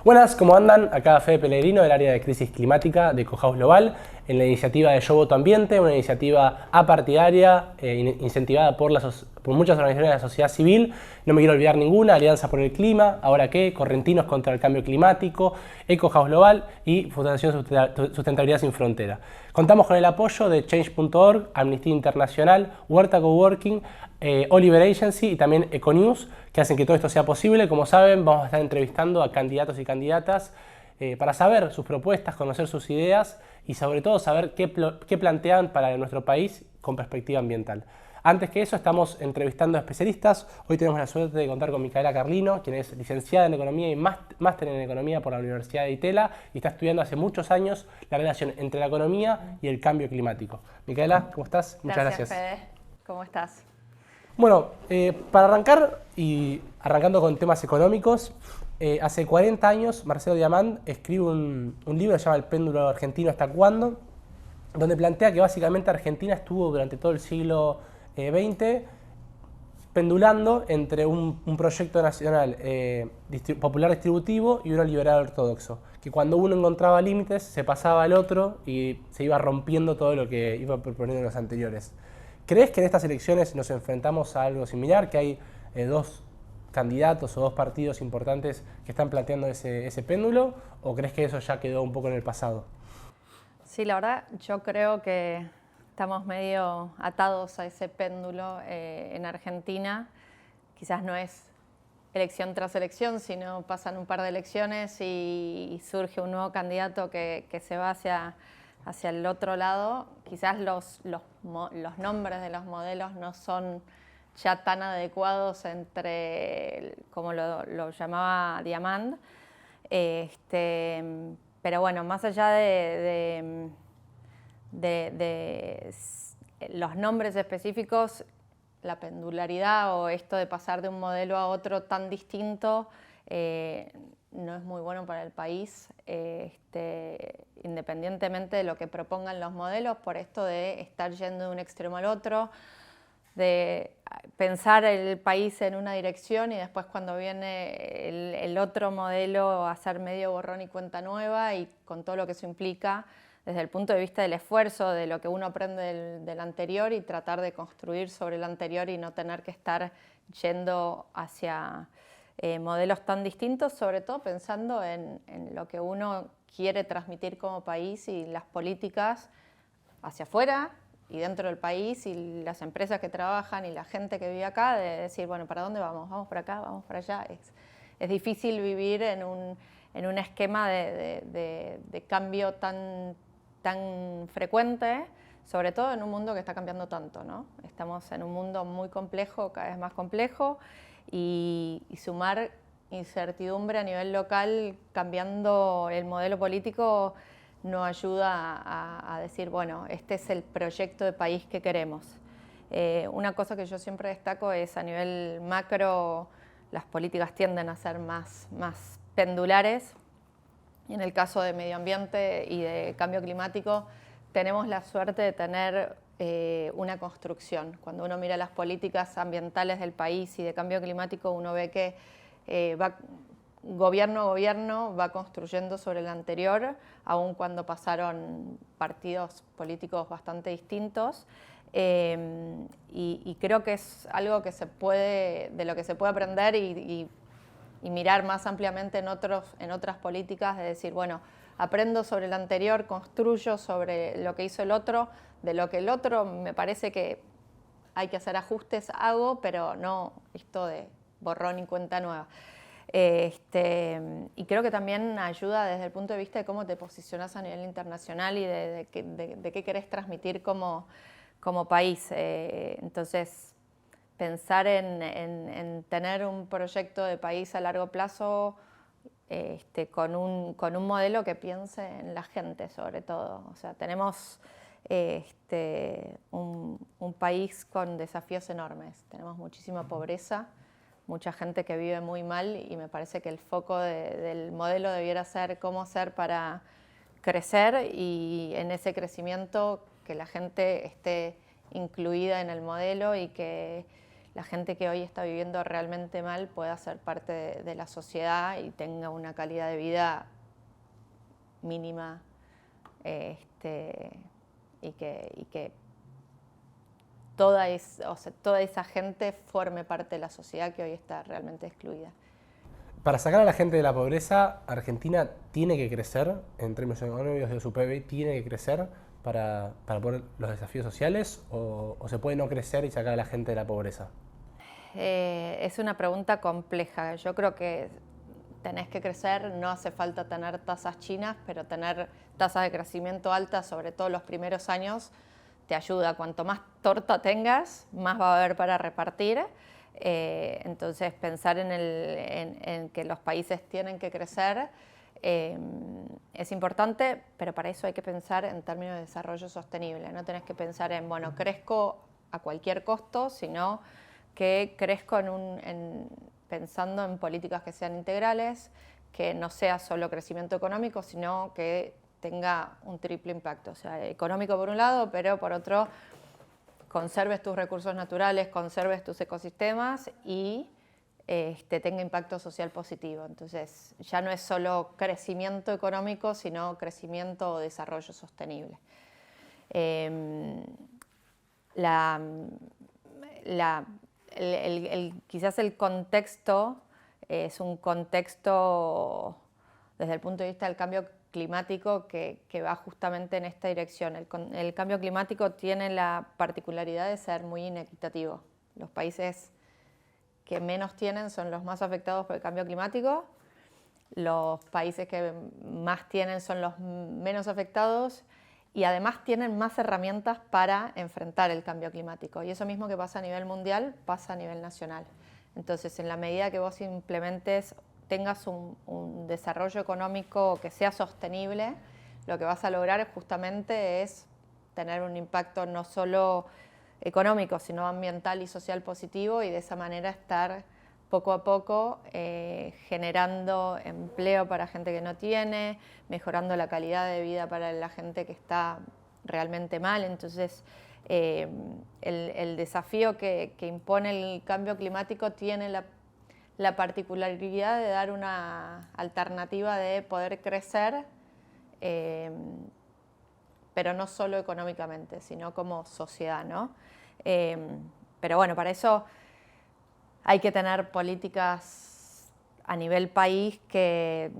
Buenas, ¿cómo andan? Acá Fede Pellegrino del área de crisis climática de Ecohouse Global en la iniciativa de Yo Voto Ambiente, una iniciativa apartidaria incentivada por muchas organizaciones de la sociedad civil. No me quiero olvidar ninguna: Alianza por el Clima, Ahora Qué, Correntinos contra el Cambio Climático, Ecohouse Global y Fundación Sustentabilidad Sin Frontera. Contamos con el apoyo de Change.org, Amnistía Internacional, Huerta Coworking, Oliver Agency y también Econews, que hacen que todo esto sea posible. Como saben, vamos a estar entrevistando a candidatos y candidatas para saber sus propuestas, conocer sus ideas y sobre todo saber qué plantean para nuestro país con perspectiva ambiental. Antes que eso, estamos entrevistando a especialistas. Hoy tenemos la suerte de contar con Micaela Carlino, quien es licenciada en Economía y máster en Economía por la Universidad de Itela y está estudiando hace muchos años la relación entre la economía y el cambio climático. Micaela, ¿cómo estás? Muchas gracias. Fede. ¿Cómo estás? Bueno, para arrancar y arrancando con temas económicos, hace 40 años Marcelo Diamant escribe un libro que se llama El péndulo argentino ¿hasta cuándo?, donde plantea que básicamente Argentina estuvo durante todo el siglo XX pendulando entre un proyecto nacional popular distributivo y uno liberal ortodoxo, que cuando uno encontraba límites se pasaba al otro y se iba rompiendo todo lo que iba proponiendo los anteriores. ¿Crees que en estas elecciones nos enfrentamos a algo similar, que hay dos candidatos o dos partidos importantes que están planteando ese péndulo, o crees que eso ya quedó un poco en el pasado? Sí, la verdad, yo creo que estamos medio atados a ese péndulo en Argentina. Quizás no es elección tras elección, sino pasan un par de elecciones y surge un nuevo candidato que se va hacia el otro lado. Quizás los nombres de los modelos no son ya tan adecuados como lo llamaba Diamant. Pero bueno, más allá de los nombres específicos, la pendularidad o esto de pasar de un modelo a otro tan distinto no es muy bueno para el país, independientemente de lo que propongan los modelos, por esto de estar yendo de un extremo al otro, de pensar el país en una dirección y después cuando viene el otro modelo hacer medio borrón y cuenta nueva, y con todo lo que eso implica desde el punto de vista del esfuerzo, de lo que uno aprende del anterior y tratar de construir sobre el anterior y no tener que estar yendo hacia modelos tan distintos, sobre todo pensando en lo que uno quiere transmitir como país y las políticas hacia afuera y dentro del país y las empresas que trabajan y la gente que vive acá, de decir, bueno, ¿para dónde vamos? ¿Vamos para acá? ¿Vamos para allá? Es difícil vivir en un esquema de cambio tan frecuente, sobre todo en un mundo que está cambiando tanto, ¿no? Estamos en un mundo muy complejo, cada vez más complejo, y sumar incertidumbre a nivel local, cambiando el modelo político, no ayuda a decir, bueno, este es el proyecto de país que queremos. Una cosa que yo siempre destaco es a nivel macro, las políticas tienden a ser más pendulares. Y en el caso de medio ambiente y de cambio climático, tenemos la suerte de tener una construcción. Cuando uno mira las políticas ambientales del país y de cambio climático, uno ve que gobierno a gobierno va construyendo sobre el anterior, aun cuando pasaron partidos políticos bastante distintos. Y creo que es algo que de lo que se puede aprender y mirar más ampliamente en otras políticas, de decir, bueno, aprendo sobre el anterior, construyo sobre lo que hizo el otro, de lo que el otro me parece que hay que hacer ajustes, hago, pero no esto de borrón y cuenta nueva. Y creo que también ayuda desde el punto de vista de cómo te posicionas a nivel internacional y de qué querés transmitir como país. Entonces, pensar en tener un proyecto de país a largo plazo con un modelo que piense en la gente, sobre todo. O sea, tenemos un país con desafíos enormes. Tenemos muchísima pobreza, mucha gente que vive muy mal, y me parece que el foco del modelo debiera ser cómo hacer para crecer, y en ese crecimiento que la gente esté incluida en el modelo y que la gente que hoy está viviendo realmente mal pueda ser parte de la sociedad y tenga una calidad de vida mínima, y que toda esa gente forme parte de la sociedad que hoy está realmente excluida. Para sacar a la gente de la pobreza, Argentina tiene que crecer, en términos económicos de su PIB, tiene que crecer para poder los desafíos sociales, o se puede no crecer y sacar a la gente de la pobreza. Es una pregunta compleja. Yo creo que tenés que crecer, no hace falta tener tasas chinas, pero tener tasas de crecimiento altas, sobre todo los primeros años, te ayuda. Cuanto más torta tengas, más va a haber para repartir. Entonces, pensar en que los países tienen que crecer es importante, pero para eso hay que pensar en términos de desarrollo sostenible. No tenés que pensar en, bueno, crezco a cualquier costo, sino que crezco pensando en políticas que sean integrales, que no sea solo crecimiento económico, sino que tenga un triple impacto. O sea, económico por un lado, pero por otro, conserves tus recursos naturales, conserves tus ecosistemas y tenga impacto social positivo. Entonces, ya no es solo crecimiento económico, sino crecimiento o desarrollo sostenible. Quizás el contexto es un contexto desde el punto de vista del cambio climático que va justamente en esta dirección. El cambio climático tiene la particularidad de ser muy inequitativo. Los países que menos tienen son los más afectados por el cambio climático. Los países que más tienen son los menos afectados y además tienen más herramientas para enfrentar el cambio climático. Y eso mismo que pasa a nivel mundial, pasa a nivel nacional. Entonces, en la medida que vos implementes, tengas un desarrollo económico que sea sostenible, lo que vas a lograr justamente es tener un impacto no solo económico, sino ambiental y social positivo, y de esa manera estar poco a poco generando empleo para gente que no tiene, mejorando la calidad de vida para la gente que está realmente mal. Entonces, el desafío que impone el cambio climático tiene la particularidad de dar una alternativa de poder crecer, pero no solo económicamente, sino como sociedad, ¿no? Pero bueno, para eso hay que tener políticas a nivel país que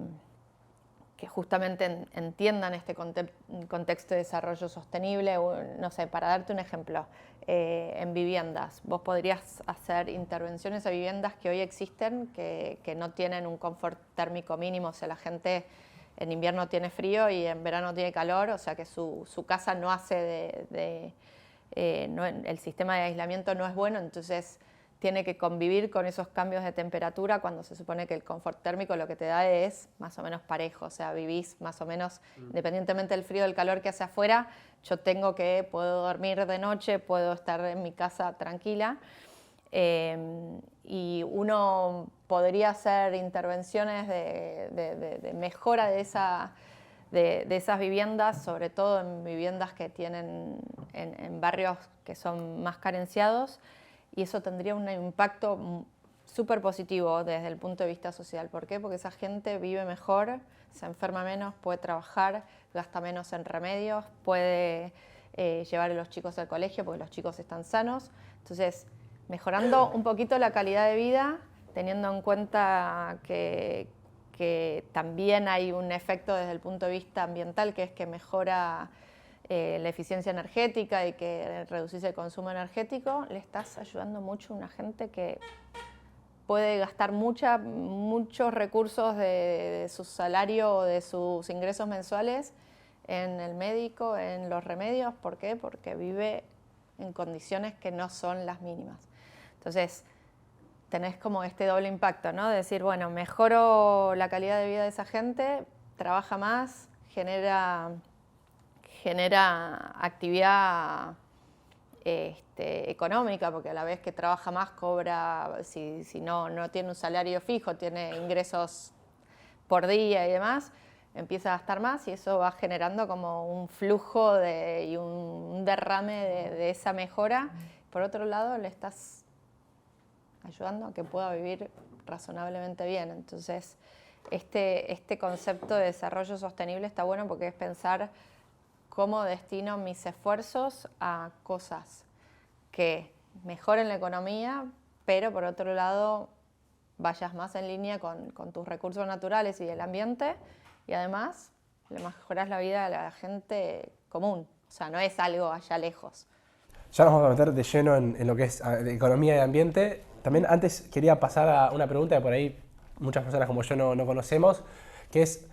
justamente entiendan este contexto de desarrollo sostenible. No sé, para darte un ejemplo, en viviendas, vos podrías hacer intervenciones a viviendas que hoy existen, que no tienen un confort térmico mínimo. O sea, la gente en invierno tiene frío y en verano tiene calor, o sea que su casa no hace el sistema de aislamiento no es bueno, entonces tiene que convivir con esos cambios de temperatura cuando se supone que el confort térmico lo que te da es más o menos parejo. O sea, vivís más o menos, independientemente del frío o del calor que hace afuera, puedo dormir de noche, puedo estar en mi casa tranquila. Y uno podría hacer intervenciones de mejora de esas viviendas, sobre todo en viviendas que tienen en barrios que son más carenciados, y eso tendría un impacto súper positivo desde el punto de vista social. ¿Por qué? Porque esa gente vive mejor, se enferma menos, puede trabajar, gasta menos en remedios, puede llevar a los chicos al colegio porque los chicos están sanos. Entonces, mejorando un poquito la calidad de vida, teniendo en cuenta que también hay un efecto desde el punto de vista ambiental, que es que mejora la eficiencia energética y que reducís el consumo energético, le estás ayudando mucho a una gente que puede gastar muchos recursos de su salario o de sus ingresos mensuales en el médico, en los remedios. ¿Por qué? Porque vive en condiciones que no son las mínimas. Entonces, tenés como este doble impacto, ¿no? De decir, bueno, mejoro la calidad de vida de esa gente, trabaja más, genera actividad económica, porque a la vez que trabaja más cobra, si no tiene un salario fijo, tiene ingresos por día y demás, empieza a gastar más, y eso va generando como un flujo y un derrame de esa mejora. Por otro lado, le estás ayudando a que pueda vivir razonablemente bien. Entonces, este concepto de desarrollo sostenible está bueno porque es pensar cómo destino mis esfuerzos a cosas que mejoren la economía, pero por otro lado vayas más en línea con tus recursos naturales y el ambiente, y además le mejoras la vida a la gente común. O sea, no es algo allá lejos. Ya nos vamos a meter de lleno en lo que es de economía y ambiente. También antes quería pasar a una pregunta que por ahí muchas personas como yo no conocemos, que es,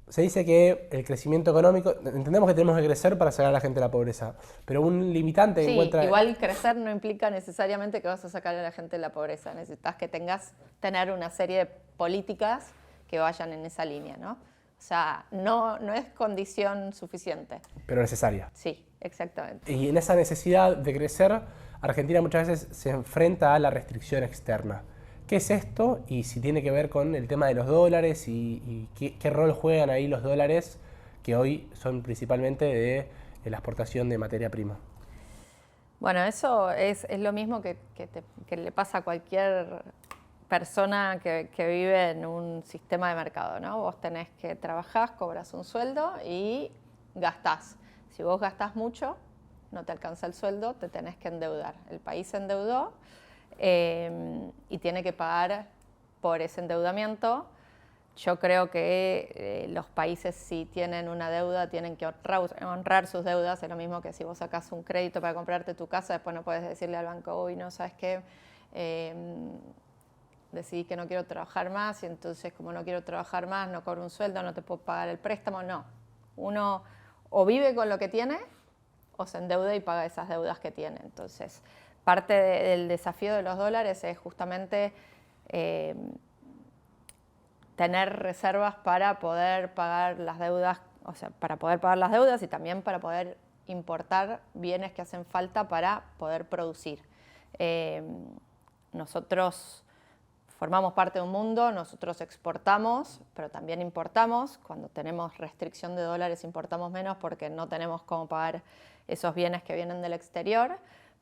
se dice que el crecimiento económico, entendemos que tenemos que crecer para sacar a la gente de la pobreza, pero un limitante que Sí, encuentra... igual crecer no implica necesariamente que vas a sacar a la gente de la pobreza. Necesitas que tener una serie de políticas que vayan en esa línea, ¿no? O sea, no es condición suficiente. Pero necesaria. Sí, exactamente. Y en esa necesidad de crecer, Argentina muchas veces se enfrenta a la restricción externa. ¿Qué es esto? Y si tiene que ver con el tema de los dólares y qué rol juegan ahí los dólares, que hoy son principalmente de la exportación de materia prima. Bueno, eso es lo mismo que le pasa a cualquier persona que vive en un sistema de mercado, ¿no? Vos tenés que trabajar, cobras un sueldo y gastás. Si vos gastás mucho, no te alcanza el sueldo, te tenés que endeudar. El país se endeudó y tiene que pagar por ese endeudamiento. Yo creo que los países, si tienen una deuda, tienen que honrar sus deudas. Es lo mismo que si vos sacás un crédito para comprarte tu casa, después no puedes decirle al banco, uy, no, ¿sabes qué? Decidí que no quiero trabajar más y entonces como no quiero trabajar más, no cobro un sueldo, no te puedo pagar el préstamo. No. Uno o vive con lo que tiene o se endeuda y paga esas deudas que tiene. Entonces, parte del desafío de los dólares es justamente tener reservas para poder pagar las deudas, o sea, para poder pagar las deudas y también para poder importar bienes que hacen falta para poder producir. Nosotros formamos parte de un mundo, nosotros exportamos, pero también importamos. Cuando tenemos restricción de dólares importamos menos porque no tenemos cómo pagar esos bienes que vienen del exterior.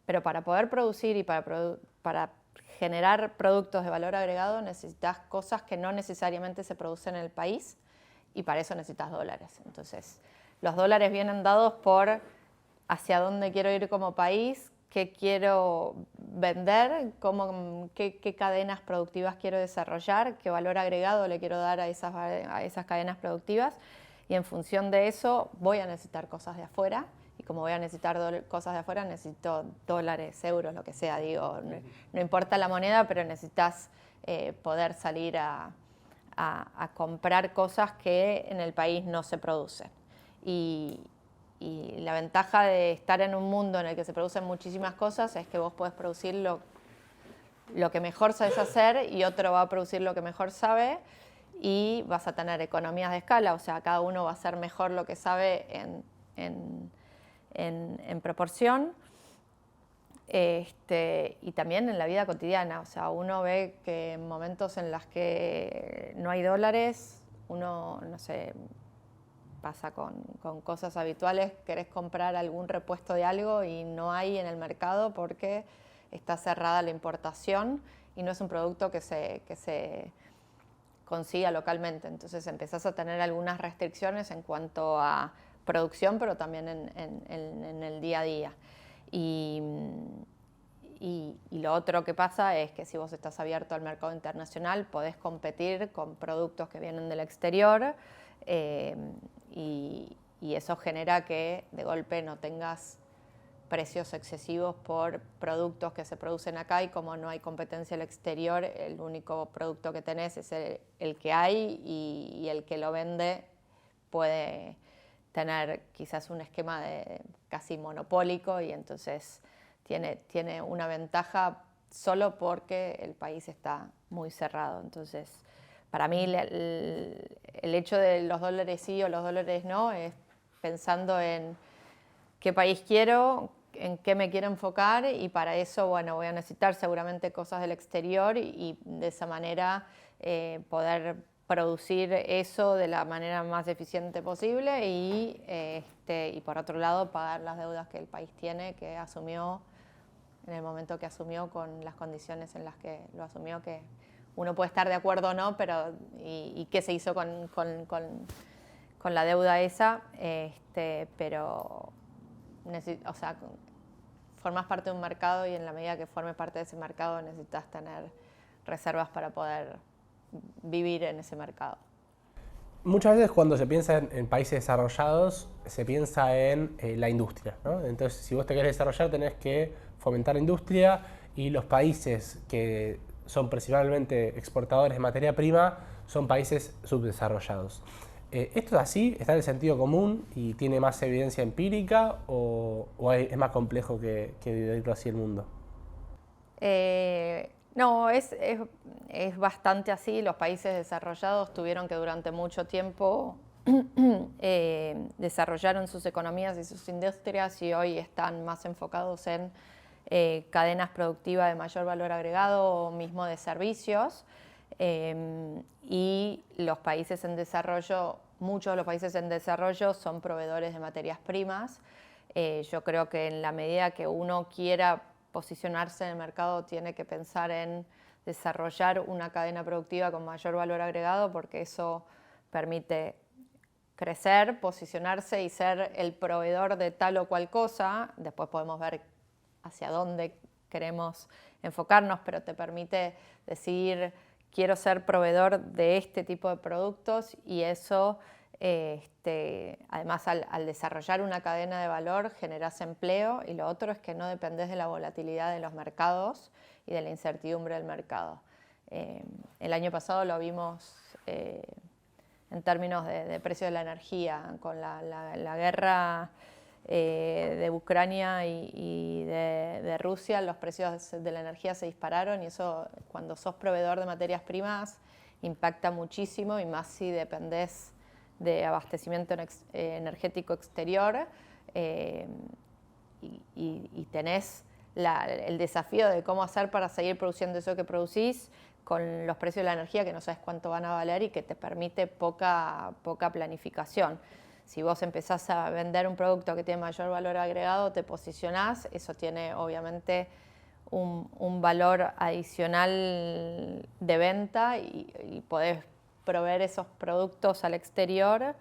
Pero para poder producir y para generar productos de valor agregado necesitas cosas que no necesariamente se producen en el país y para eso necesitas dólares. Entonces, los dólares vienen dados por hacia dónde quiero ir como país, qué quiero vender, qué cadenas productivas quiero desarrollar, qué valor agregado le quiero dar a esas cadenas productivas y en función de eso voy a necesitar cosas de afuera y como voy a necesitar cosas de afuera necesito dólares, euros, lo que sea, digo, no importa la moneda, pero necesitas poder salir a comprar cosas que en el país no se producen. Y la ventaja de estar en un mundo en el que se producen muchísimas cosas es que vos podés producir lo que mejor sabes hacer y otro va a producir lo que mejor sabe y vas a tener economías de escala, o sea, cada uno va a hacer mejor lo que sabe en proporción. Y también en la vida cotidiana, o sea, uno ve que en momentos en los que no hay dólares, uno, no sé, pasa con cosas habituales, querés comprar algún repuesto de algo y no hay en el mercado porque está cerrada la importación y no es un producto que se consiga localmente. Entonces empezás a tener algunas restricciones en cuanto a producción, pero también en el día a día. Y lo otro que pasa es que si vos estás abierto al mercado internacional, podés competir con productos que vienen del exterior y eso genera que de golpe no tengas precios excesivos por productos que se producen acá y como no hay competencia al exterior, el único producto que tenés es el que hay y el que lo vende puede tener quizás un esquema de casi monopólico y entonces tiene una ventaja solo porque el país está muy cerrado. Entonces, para mí el hecho de los dólares sí o los dólares no es pensando en qué país quiero, en qué me quiero enfocar y para eso, bueno, voy a necesitar seguramente cosas del exterior y de esa manera poder producir eso de la manera más eficiente posible y por otro lado pagar las deudas que el país tiene, que asumió en el momento que asumió, con las condiciones en las que lo asumió, que uno puede estar de acuerdo o no, pero y qué se hizo con la deuda esa, pero o sea, formas parte de un mercado y en la medida que formes parte de ese mercado necesitas tener reservas para poder vivir en ese mercado. Muchas veces cuando se piensa en países desarrollados, se piensa en la industria, ¿no? Entonces, si vos te querés desarrollar, tenés que fomentar la industria, y los países que son principalmente exportadores de materia prima son países subdesarrollados. ¿Esto es así? ¿Está en el sentido común y tiene más evidencia empírica o es más complejo que vivirlo así el mundo? No, es bastante así. Los países desarrollados tuvieron que durante mucho tiempo desarrollaron sus economías y sus industrias, y hoy están más enfocados en cadenas productivas de mayor valor agregado o mismo de servicios. Y los países en desarrollo, muchos de los países en desarrollo son proveedores de materias primas. Yo creo que en la medida que uno quiera posicionarse en el mercado, tiene que pensar en desarrollar una cadena productiva con mayor valor agregado, porque eso permite crecer, posicionarse y ser el proveedor de tal o cual cosa. Después podemos ver hacia dónde queremos enfocarnos, pero te permite decir, quiero ser proveedor de este tipo de productos, y eso, además al desarrollar una cadena de valor generas empleo, y lo otro es que no dependes de la volatilidad de los mercados y de la incertidumbre del mercado. El año pasado lo vimos en términos de precio de la energía, con la guerra de Ucrania y de Rusia. Los precios de la energía se dispararon, y eso, cuando sos proveedor de materias primas, impacta muchísimo, y más si dependés de abastecimiento energético exterior, y tenés el desafío de cómo hacer para seguir produciendo eso que producís con los precios de la energía que no sabes cuánto van a valer y que te permite poca planificación. Si vos empezás a vender un producto que tiene mayor valor agregado, te posicionás, eso tiene obviamente un valor adicional de venta, y podés proveer esos productos al exterior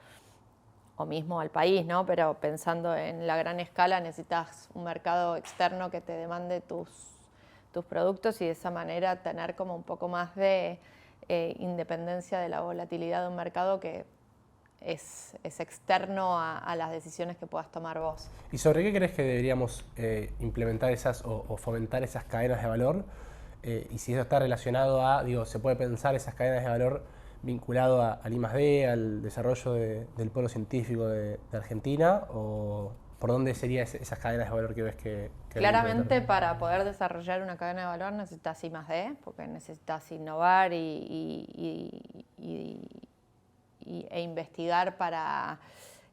o mismo al país, ¿no? Pero pensando en la gran escala, necesitas un mercado externo que te demande tus productos, y de esa manera tener como un poco más de independencia de la volatilidad de un mercado que es externo a las decisiones que puedas tomar vos. ¿Y sobre qué crees que deberíamos implementar esas o fomentar esas cadenas de valor? Y si eso está relacionado a, se puede pensar esas cadenas de valor vinculado al I+D, al desarrollo del polo científico de Argentina, o por dónde serían esas cadenas de valor que ves que claramente para poder desarrollar una cadena de valor necesitas I+D, porque necesitas innovar e investigar para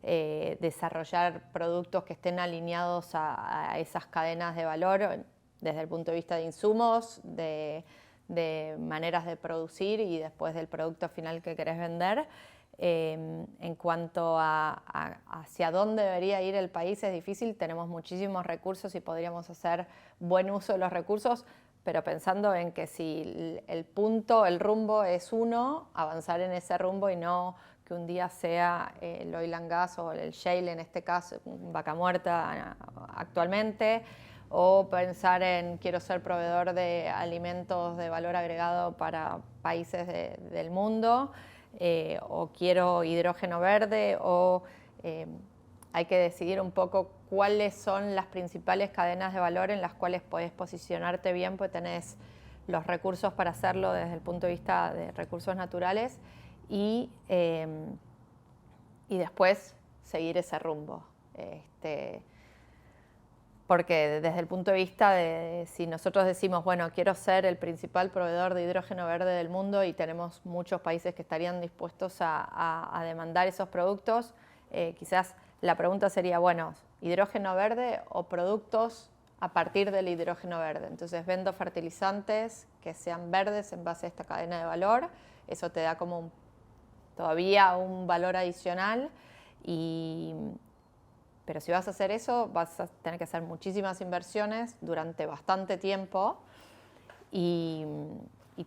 desarrollar productos que estén alineados a esas cadenas de valor, desde el punto de vista de insumos, de maneras de producir y después del producto final que querés vender. En cuanto a hacia dónde debería ir el país, es difícil. Tenemos muchísimos recursos y podríamos hacer buen uso de los recursos, pero pensando en que si el rumbo es uno, avanzar en ese rumbo, y no que un día sea el oil and gas o el shale, en este caso Vaca Muerta actualmente, o pensar en quiero ser proveedor de alimentos de valor agregado para países del mundo, o quiero hidrógeno verde, o hay que decidir un poco cuáles son las principales cadenas de valor en las cuales podés posicionarte bien, pues tenés los recursos para hacerlo desde el punto de vista de recursos naturales, y después seguir ese rumbo. Porque desde el punto de vista de si nosotros decimos, bueno, quiero ser el principal proveedor de hidrógeno verde del mundo, y tenemos muchos países que estarían dispuestos a demandar esos productos, quizás la pregunta sería, bueno, ¿hidrógeno verde o productos a partir del hidrógeno verde? Entonces vendo fertilizantes que sean verdes en base a esta cadena de valor, eso te da como todavía un valor adicional, y Pero si vas a hacer eso, vas a tener que hacer muchísimas inversiones durante bastante tiempo y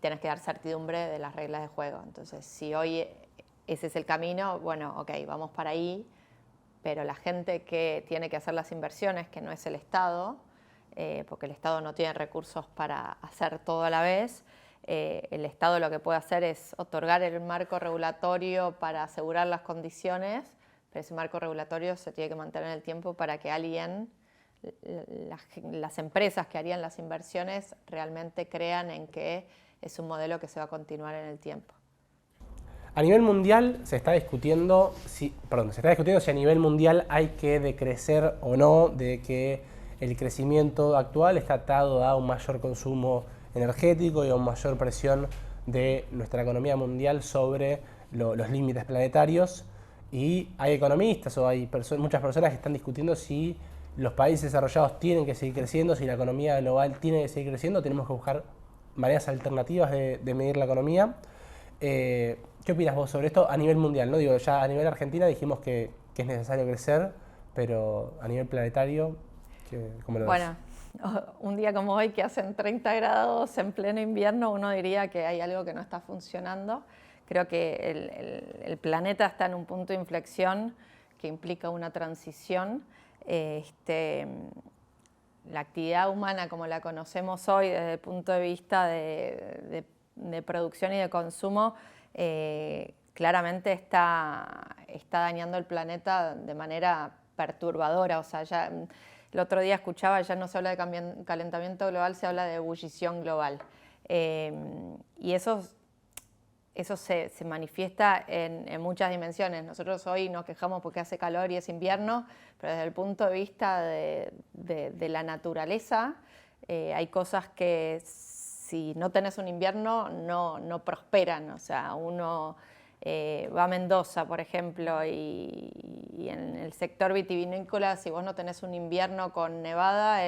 tenés que dar certidumbre de las reglas de juego. Entonces, si hoy ese es el camino, bueno, ok, vamos para ahí, pero la gente que tiene que hacer las inversiones, que no es el Estado, porque el Estado no tiene recursos para hacer todo a la vez, el Estado lo que puede hacer es otorgar el marco regulatorio para asegurar las condiciones, pero ese marco regulatorio se tiene que mantener en el tiempo para que alguien, las empresas que harían las inversiones, realmente crean en que es un modelo que se va a continuar en el tiempo. A nivel mundial se está discutiendo si a nivel mundial hay que decrecer o no, de que el crecimiento actual está atado a un mayor consumo energético y a una mayor presión de nuestra economía mundial sobre los límites planetarios. Y hay economistas o hay muchas personas que están discutiendo si los países desarrollados tienen que seguir creciendo, si la economía global tiene que seguir creciendo. Tenemos que buscar maneras alternativas de medir la economía. ¿Qué opinas vos sobre esto a nivel mundial? ¿No? Digo, ya a nivel Argentina dijimos que es necesario crecer, pero a nivel planetario, ¿cómo lo ves? Bueno, un día como hoy que hacen 30 grados en pleno invierno, uno diría que hay algo que no está funcionando. Creo que el planeta está en un punto de inflexión que implica una transición. La actividad humana como la conocemos hoy desde el punto de vista de producción y de consumo, claramente está dañando el planeta de manera perturbadora. O sea, ya el otro día escuchaba, ya no se habla de calentamiento global, se habla de ebullición global. Y eso se manifiesta en muchas dimensiones. Nosotros hoy nos quejamos porque hace calor y es invierno, pero desde el punto de vista de la naturaleza, hay cosas que si no tenés un invierno no prosperan. O sea, uno va a Mendoza, por ejemplo, y en el sector vitivinícola, si vos no tenés un invierno con nevada,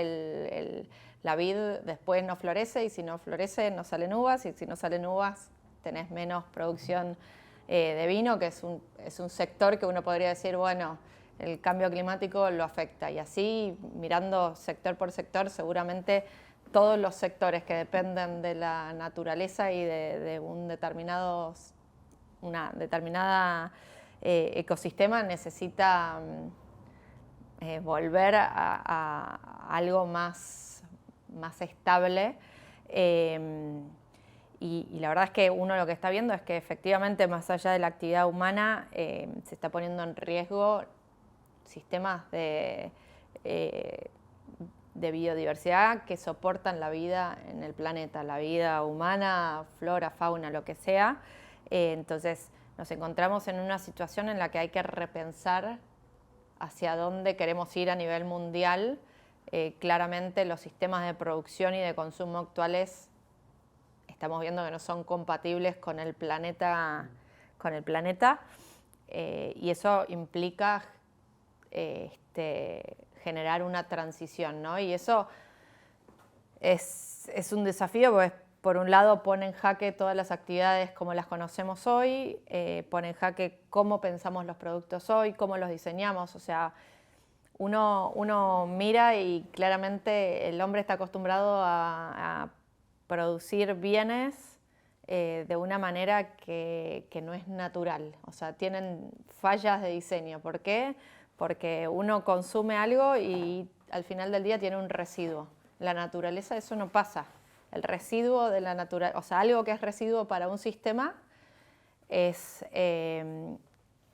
la vid después no florece, y si no florece no salen uvas, y si no salen uvas tenés menos producción de vino, que es un sector que uno podría decir, bueno, el cambio climático lo afecta. Y así, mirando sector por sector, seguramente todos los sectores que dependen de la naturaleza y de una determinada ecosistema necesita volver a algo más estable. Y la verdad es que uno lo que está viendo es que efectivamente, más allá de la actividad humana, se está poniendo en riesgo sistemas de biodiversidad que soportan la vida en el planeta, la vida humana, flora, fauna, lo que sea. Entonces nos encontramos en una situación en la que hay que repensar hacia dónde queremos ir a nivel mundial. Claramente los sistemas de producción y de consumo actuales estamos viendo que no son compatibles con el planeta, y eso implica generar una transición, ¿no? Y eso es un desafío, porque por un lado pone en jaque todas las actividades como las conocemos hoy, pone en jaque cómo pensamos los productos hoy, cómo los diseñamos. O sea, uno mira y claramente el hombre está acostumbrado a producir bienes de una manera que no es natural. O sea, tienen fallas de diseño. ¿Por qué? Porque uno consume algo y al final del día tiene un residuo. En la naturaleza eso no pasa. El residuo de la naturaleza, o sea, algo que es residuo para un sistema es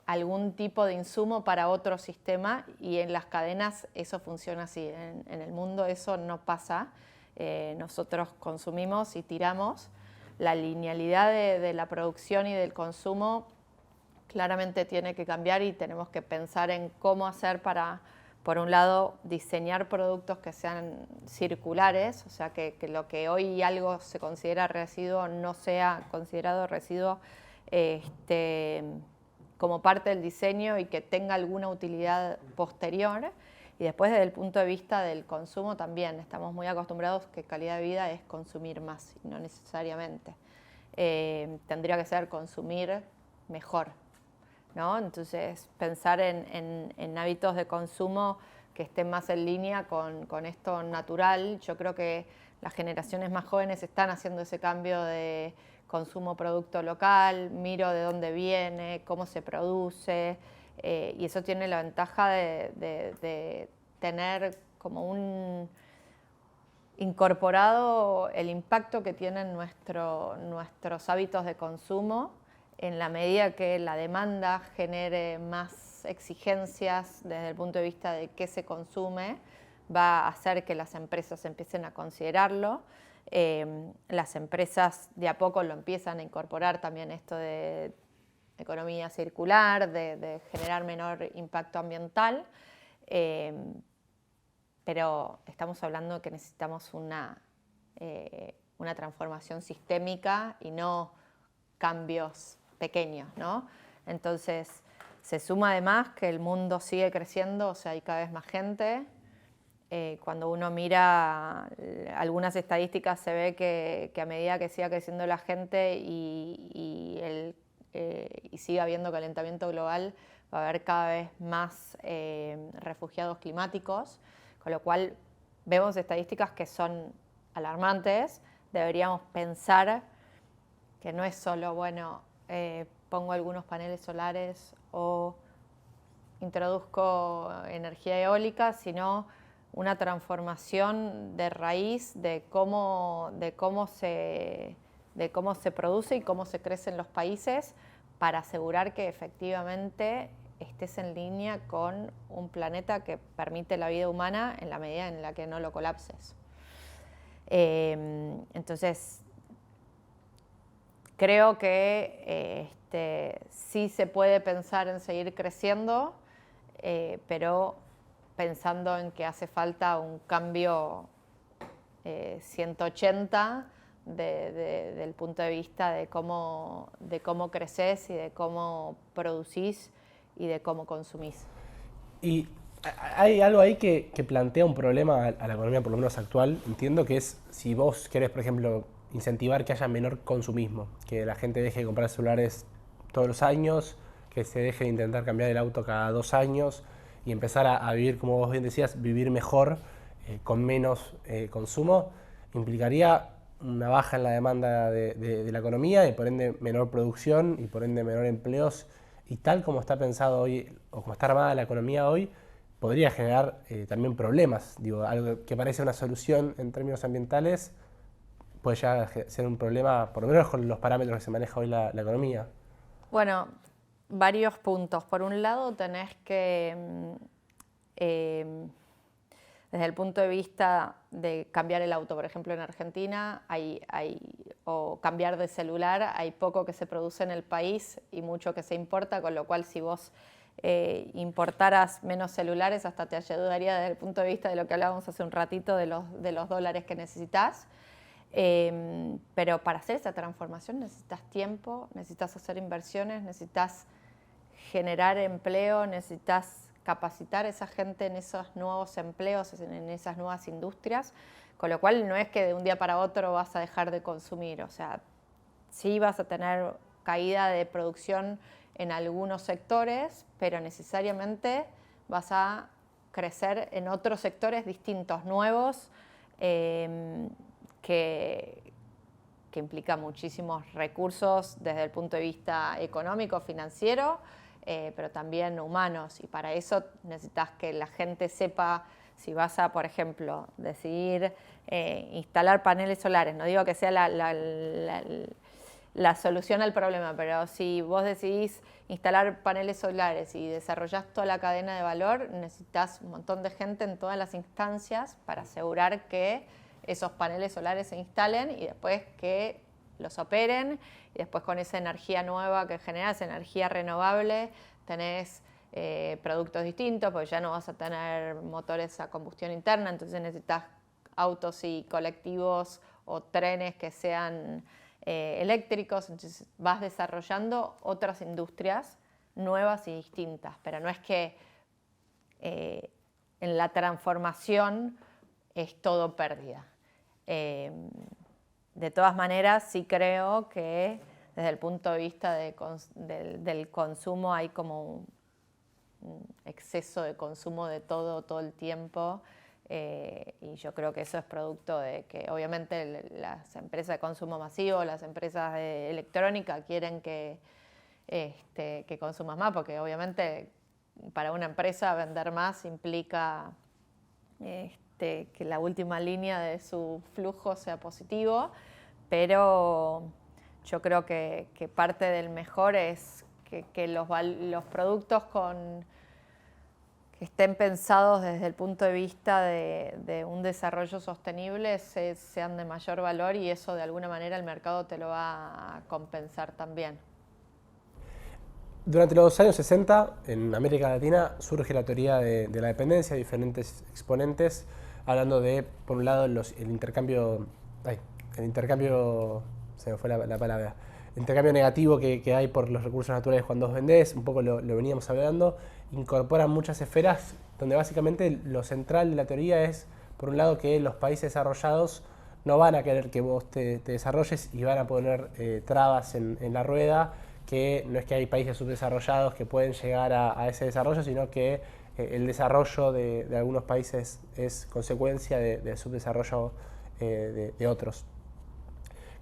algún tipo de insumo para otro sistema, y en las cadenas eso funciona así. En el mundo eso no pasa. Nosotros consumimos y tiramos. La linealidad de la producción y del consumo claramente tiene que cambiar, y tenemos que pensar en cómo hacer para, por un lado, diseñar productos que sean circulares, o sea, que lo que hoy algo se considera residuo no sea considerado residuo como parte del diseño y que tenga alguna utilidad posterior. Y después, desde el punto de vista del consumo, también estamos muy acostumbrados que calidad de vida es consumir más, y no necesariamente. Tendría que ser consumir mejor. ¿no? Entonces, pensar en hábitos de consumo que estén más en línea con esto natural. Yo creo que las generaciones más jóvenes están haciendo ese cambio de consumo producto local, miro de dónde viene, cómo se produce, y eso tiene la ventaja de tener como un incorporado el impacto que tienen nuestros hábitos de consumo en la medida que la demanda genere más exigencias desde el punto de vista de qué se consume, va a hacer que las empresas empiecen a considerarlo. Las empresas de a poco lo empiezan a incorporar también esto de economía circular, de generar menor impacto ambiental. Pero estamos hablando de que necesitamos una transformación sistémica y no cambios pequeños, ¿no? Entonces, se suma además que el mundo sigue creciendo, o sea, hay cada vez más gente. Cuando uno mira algunas estadísticas se ve que a medida que siga creciendo la gente y siga habiendo calentamiento global, va a haber cada vez más refugiados climáticos, con lo cual vemos estadísticas que son alarmantes. Deberíamos pensar que no es solo, bueno, pongo algunos paneles solares o introduzco energía eólica, sino una transformación de raíz de cómo se produce y cómo se crece en los países para asegurar que efectivamente estés en línea con un planeta que permite la vida humana en la medida en la que no lo colapses. Entonces, creo que sí se puede pensar en seguir creciendo, pero pensando en que hace falta un cambio 180 del punto de vista de cómo creces y de cómo producís y de cómo consumís. Y hay algo ahí que plantea un problema a la economía, por lo menos actual, entiendo, que es si vos querés, por ejemplo, incentivar que haya menor consumismo, que la gente deje de comprar celulares todos los años, que se deje de intentar cambiar el auto cada 2 años y empezar a vivir, como vos bien decías, vivir mejor, con menos consumo, implicaría una baja en la demanda de la economía y por ende menor producción y por ende menor empleos, y tal como está pensado hoy o como está armada la economía hoy, podría generar también problemas. Digo, algo que parece una solución en términos ambientales puede llegar a ser un problema, por lo menos con los parámetros que se maneja hoy la economía. Bueno, varios puntos. Por un lado, tenés que, desde el punto de vista de cambiar el auto, por ejemplo, en Argentina, o cambiar de celular, hay poco que se produce en el país y mucho que se importa, con lo cual si vos importaras menos celulares, hasta te ayudaría desde el punto de vista de lo que hablábamos hace un ratito, de los dólares que necesitas. Pero para hacer esa transformación necesitas tiempo, necesitas hacer inversiones, necesitas generar empleo, necesitas capacitar a esa gente en esos nuevos empleos, en esas nuevas industrias, con lo cual no es que de un día para otro vas a dejar de consumir, o sea, sí vas a tener caída de producción en algunos sectores, pero necesariamente vas a crecer en otros sectores distintos, nuevos, que implica muchísimos recursos desde el punto de vista económico, financiero, pero también humanos. Y para eso necesitas que la gente sepa si vas a, por ejemplo, decidir instalar paneles solares. No digo que sea la solución al problema, pero si vos decidís instalar paneles solares y desarrollás toda la cadena de valor, necesitas un montón de gente en todas las instancias para asegurar que esos paneles solares se instalen y después que los operen, y después con esa energía nueva que generas, energía renovable, tenés productos distintos, porque ya no vas a tener motores a combustión interna, entonces necesitas autos y colectivos o trenes que sean eléctricos, entonces vas desarrollando otras industrias nuevas y distintas, pero no es que en la transformación es todo pérdida. De todas maneras, sí creo que desde el punto de vista del consumo hay como un exceso de consumo de todo el tiempo. Y yo creo que eso es producto de que obviamente las empresas de consumo masivo, las empresas de electrónica quieren que consumas más, porque obviamente para una empresa vender más implica que la última línea de su flujo sea positivo, pero yo creo que parte del mejor es que los productos que estén pensados desde el punto de vista de un desarrollo sostenible sean de mayor valor, y eso de alguna manera el mercado te lo va a compensar también. Durante los años 60, en América Latina, surge la teoría de la dependencia, diferentes exponentes, hablando de, por un lado, el intercambio, se me fue la palabra, el intercambio negativo que hay por los recursos naturales cuando vos vendés, un poco lo veníamos hablando, incorporan muchas esferas donde básicamente lo central de la teoría es, por un lado, que los países desarrollados no van a querer que vos te desarrolles y van a poner trabas en la rueda, que no es que hay países subdesarrollados que pueden llegar a ese desarrollo, sino que el desarrollo de algunos países es consecuencia del subdesarrollo de otros.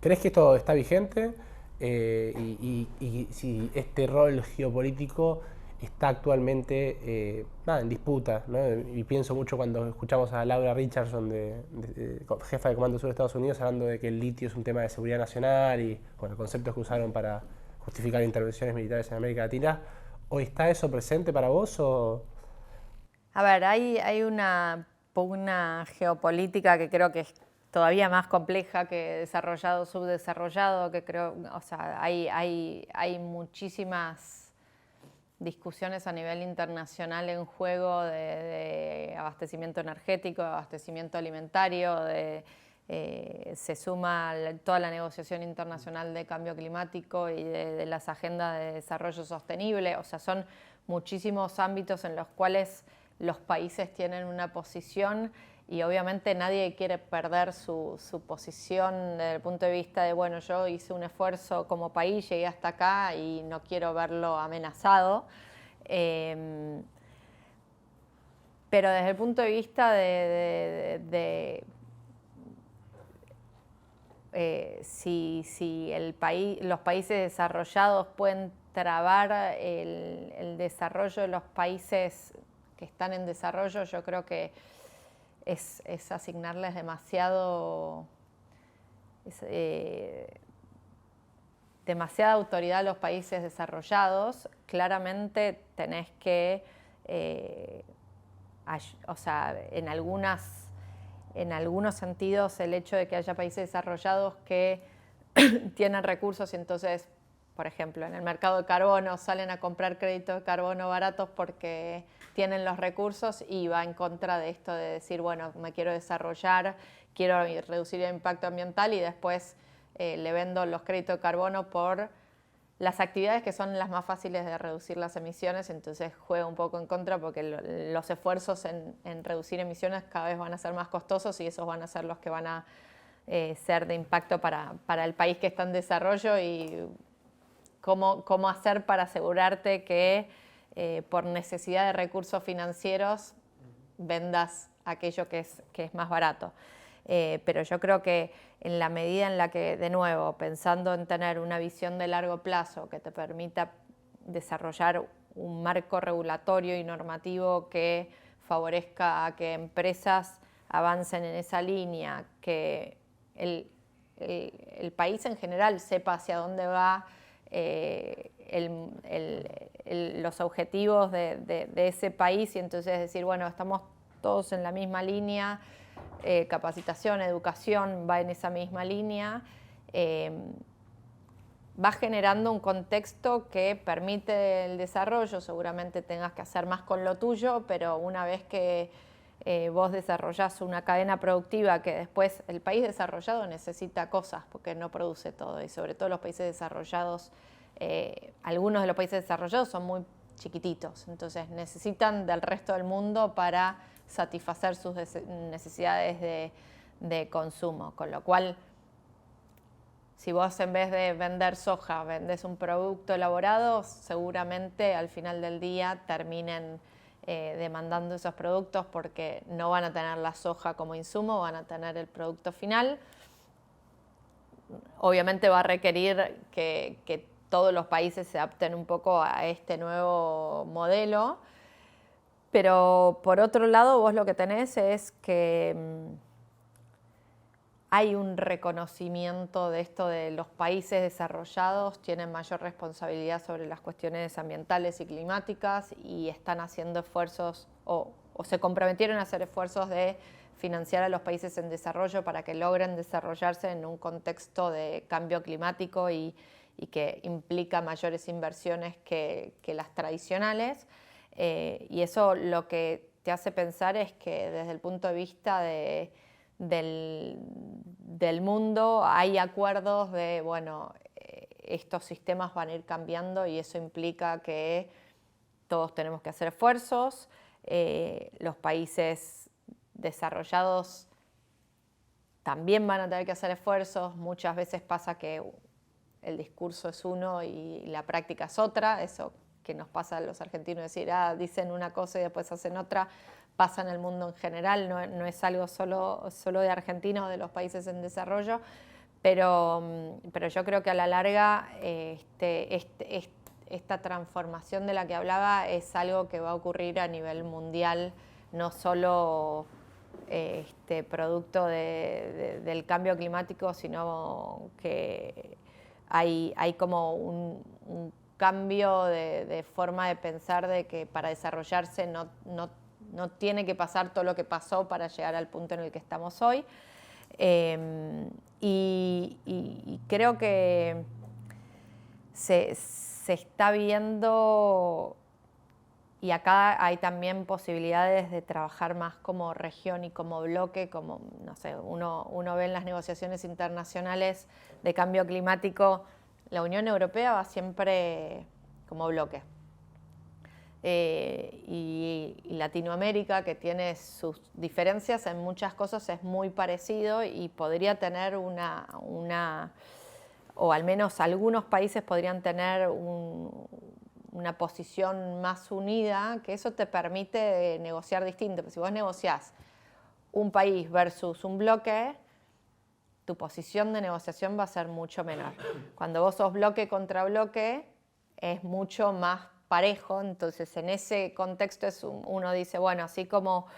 ¿Crees que esto está vigente? Y si este rol geopolítico está actualmente en disputa, ¿no? Y pienso mucho cuando escuchamos a Laura Richardson, jefa de Comando Sur de Estados Unidos, hablando de que el litio es un tema de seguridad nacional y conceptos que usaron para justificar intervenciones militares en América Latina. ¿Hoy está eso presente para vos? A ver, hay una pugna geopolítica que creo que es todavía más compleja que desarrollado, subdesarrollado, que creo, o sea, hay muchísimas discusiones a nivel internacional en juego de abastecimiento energético, de abastecimiento alimentario, se suma toda la negociación internacional de cambio climático y de las agendas de desarrollo sostenible. O sea, son muchísimos ámbitos en los cuales los países tienen una posición, y obviamente nadie quiere perder su posición desde el punto de vista de, bueno, yo hice un esfuerzo como país, llegué hasta acá y no quiero verlo amenazado. Pero desde el punto de vista si los países desarrollados pueden trabar el desarrollo de los países que están en desarrollo, yo creo que es asignarles demasiada autoridad a los países desarrollados. Claramente tenés que, o sea, en algunos sentidos el hecho de que haya países desarrollados que tienen recursos y entonces, por ejemplo, en el mercado de carbono salen a comprar créditos de carbono baratos porque tienen los recursos, y va en contra de esto de decir, bueno, me quiero desarrollar, quiero reducir el impacto ambiental y después le vendo los créditos de carbono por las actividades que son las más fáciles de reducir las emisiones. Entonces juega un poco en contra porque los esfuerzos en reducir emisiones cada vez van a ser más costosos, y esos van a ser los que van a ser de impacto para el país que está en desarrollo, y cómo hacer para asegurarte que por necesidad de recursos financieros vendas aquello que es más barato. Pero yo creo que en la medida en la que, de nuevo, pensando en tener una visión de largo plazo que te permita desarrollar un marco regulatorio y normativo que favorezca a que empresas avancen en esa línea, que el país en general sepa hacia dónde va, los objetivos de ese país, y entonces decir, bueno, estamos todos en la misma línea, capacitación, educación va en esa misma línea, va generando un contexto que permite el desarrollo. Seguramente tengas que hacer más con lo tuyo, pero una vez que vos desarrollás una cadena productiva, que después el país desarrollado necesita cosas porque no produce todo, y sobre todo los países desarrollados, algunos de los países desarrollados son muy chiquititos, entonces necesitan del resto del mundo para satisfacer sus necesidades de consumo, con lo cual Si vos en vez de vender soja vendés un producto elaborado, seguramente al final del día terminen demandando esos productos porque no van a tener la soja como insumo, van a tener el producto final. Obviamente va a requerir que todos los países se adapten un poco a este nuevo modelo, pero por otro lado vos lo que tenés es que hay un reconocimiento de esto de los países desarrollados tienen mayor responsabilidad sobre las cuestiones ambientales y climáticas y están haciendo esfuerzos o se comprometieron a hacer esfuerzos de financiar a los países en desarrollo para que logren desarrollarse en un contexto de cambio climático y que implica mayores inversiones que las tradicionales. Y eso lo que te hace pensar es que desde el punto de vista del mundo hay acuerdos de, bueno, estos sistemas van a ir cambiando y eso implica que todos tenemos que hacer esfuerzos. Los países desarrollados también van a tener que hacer esfuerzos. Muchas veces pasa que el discurso es uno y la práctica es otra. Eso que nos pasa a los argentinos, decir, dicen una cosa y después hacen otra, pasa en el mundo en general, no es algo solo de Argentina o de los países en desarrollo, pero yo creo que a la larga esta transformación de la que hablaba es algo que va a ocurrir a nivel mundial, no solo producto del cambio climático, sino que hay como un cambio de forma de pensar de que para desarrollarse no tiene que pasar todo lo que pasó para llegar al punto en el que estamos hoy. Y creo que se está viendo, y acá hay también posibilidades de trabajar más como región y como bloque, como, no sé, uno ve en las negociaciones internacionales de cambio climático, la Unión Europea va siempre como bloque. Y Latinoamérica, que tiene sus diferencias en muchas cosas, es muy parecido y podría tener o al menos algunos países podrían tener una posición más unida, que eso te permite negociar distinto. Pero si vos negociás un país versus un bloque, tu posición de negociación va a ser mucho menor. Cuando vos sos bloque contra bloque, es mucho más parejo, entonces en ese contexto uno dice, bueno, así como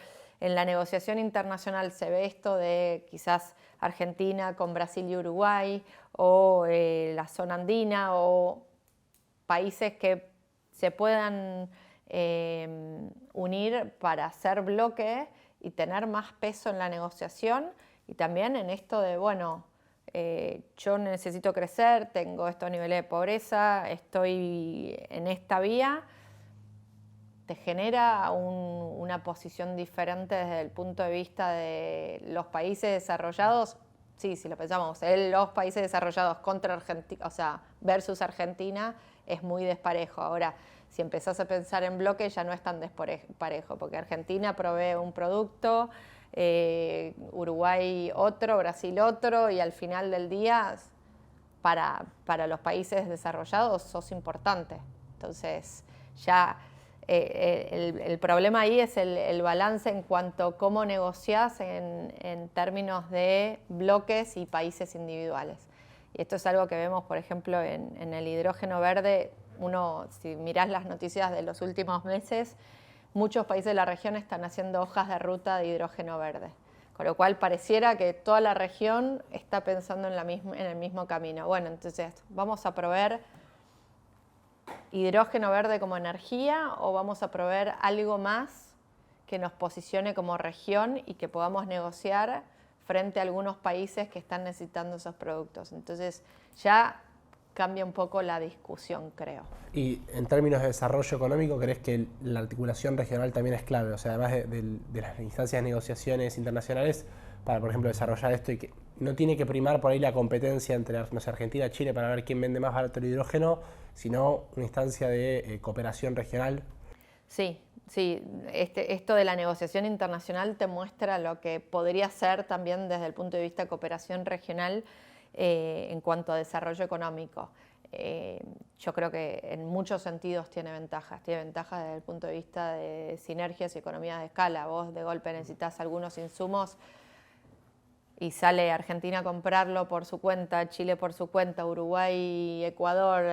en la negociación internacional se ve esto de quizás Argentina con Brasil y Uruguay, o la zona andina, o países que se puedan unir para hacer bloque y tener más peso en la negociación, y también en esto de, bueno, yo necesito crecer, tengo estos niveles de pobreza, estoy en esta vía, te genera una posición diferente desde el punto de vista de los países desarrollados. Sí, si lo pensamos, los países desarrollados contra Argentina, o sea, versus Argentina, es muy desparejo. Ahora, si empezás a pensar en bloque, ya no es tan desparejo, porque Argentina provee un producto, Uruguay otro, Brasil otro, y al final del día, para los países desarrollados, sos importante. Entonces, ya el problema ahí es el balance en cuanto a cómo negociás en términos de bloques y países individuales. Y esto es algo que vemos, por ejemplo, en el hidrógeno verde. Si mirás las noticias de los últimos meses, muchos países de la región están haciendo hojas de ruta de hidrógeno verde, con lo cual pareciera que toda la región está pensando en el mismo camino. Bueno, entonces, ¿vamos a proveer hidrógeno verde como energía o vamos a proveer algo más que nos posicione como región y que podamos negociar frente a algunos países que están necesitando esos productos? Entonces, ya cambia un poco la discusión, creo. Y en términos de desarrollo económico, ¿crees que la articulación regional también es clave? O sea, además de las instancias de negociaciones internacionales, para, por ejemplo, desarrollar esto, y que no tiene que primar por ahí la competencia entre, no sé, Argentina y Chile para ver quién vende más barato el hidrógeno, sino una instancia de cooperación regional. Sí, esto de la negociación internacional te muestra lo que podría ser también desde el punto de vista de cooperación regional, en cuanto a desarrollo económico. Yo creo que en muchos sentidos tiene ventajas desde el punto de vista de sinergias y economías de escala. Vos de golpe necesitas algunos insumos y sale Argentina a comprarlo por su cuenta, Chile por su cuenta, Uruguay, Ecuador,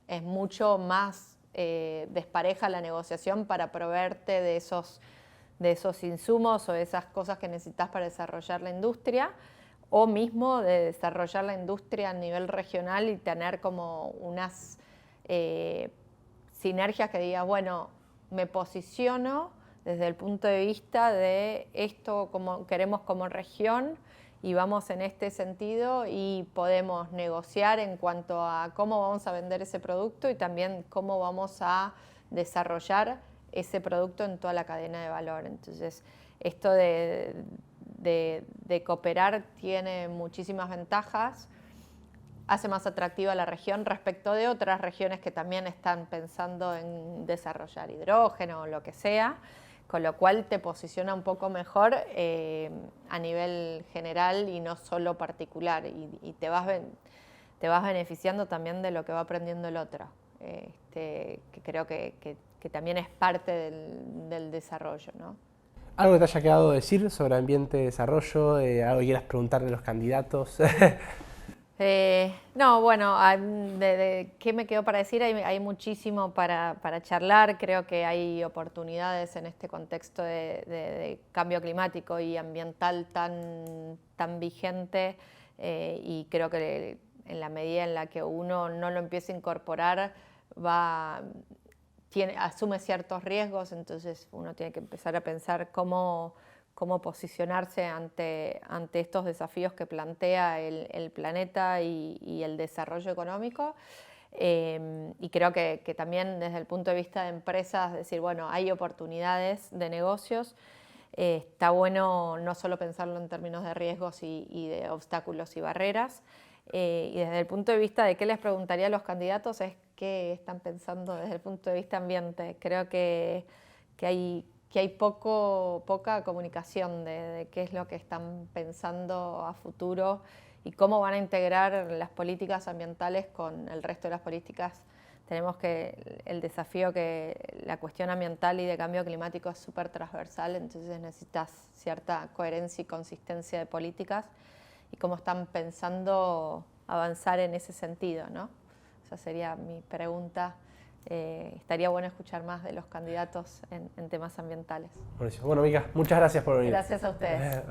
es mucho más despareja la negociación para proveerte de esos insumos o de esas cosas que necesitas para desarrollar la industria, o mismo de desarrollar la industria a nivel regional y tener como unas sinergias que digas, bueno, me posiciono desde el punto de vista de esto como queremos como región y vamos en este sentido y podemos negociar en cuanto a cómo vamos a vender ese producto y también cómo vamos a desarrollar ese producto en toda la cadena de valor. Entonces, esto de cooperar tiene muchísimas ventajas, hace más atractiva la región respecto de otras regiones que también están pensando en desarrollar hidrógeno o lo que sea, con lo cual te posiciona un poco mejor a nivel general y no solo particular, y te vas beneficiando también de lo que va aprendiendo el otro, que creo que también es parte del desarrollo, ¿no? ¿Algo que te haya quedado decir sobre ambiente de desarrollo? ¿Algo que quieras preguntarle a los candidatos? No, bueno, ¿qué me quedó para decir? Hay muchísimo para charlar. Creo que hay oportunidades en este contexto de cambio climático y ambiental tan vigente, y creo que en la medida en la que uno no lo empiece a incorporar, asume ciertos riesgos, entonces uno tiene que empezar a pensar cómo posicionarse ante estos desafíos que plantea el planeta y el desarrollo económico. Y creo que también desde el punto de vista de empresas, decir, bueno, hay oportunidades de negocios. Está bueno no solo pensarlo en términos de riesgos y de obstáculos y barreras. Y desde el punto de vista de qué les preguntaría a los candidatos es qué están pensando desde el punto de vista ambiente. Creo que hay poca comunicación de qué es lo que están pensando a futuro y cómo van a integrar las políticas ambientales con el resto de las políticas. Tenemos el desafío que la cuestión ambiental y de cambio climático es súper transversal, entonces necesitas cierta coherencia y consistencia de políticas y cómo están pensando avanzar en ese sentido, ¿no? Esa sería mi pregunta. Estaría bueno escuchar más de los candidatos en temas ambientales. Bueno, Mica, muchas gracias por venir. Gracias a ustedes.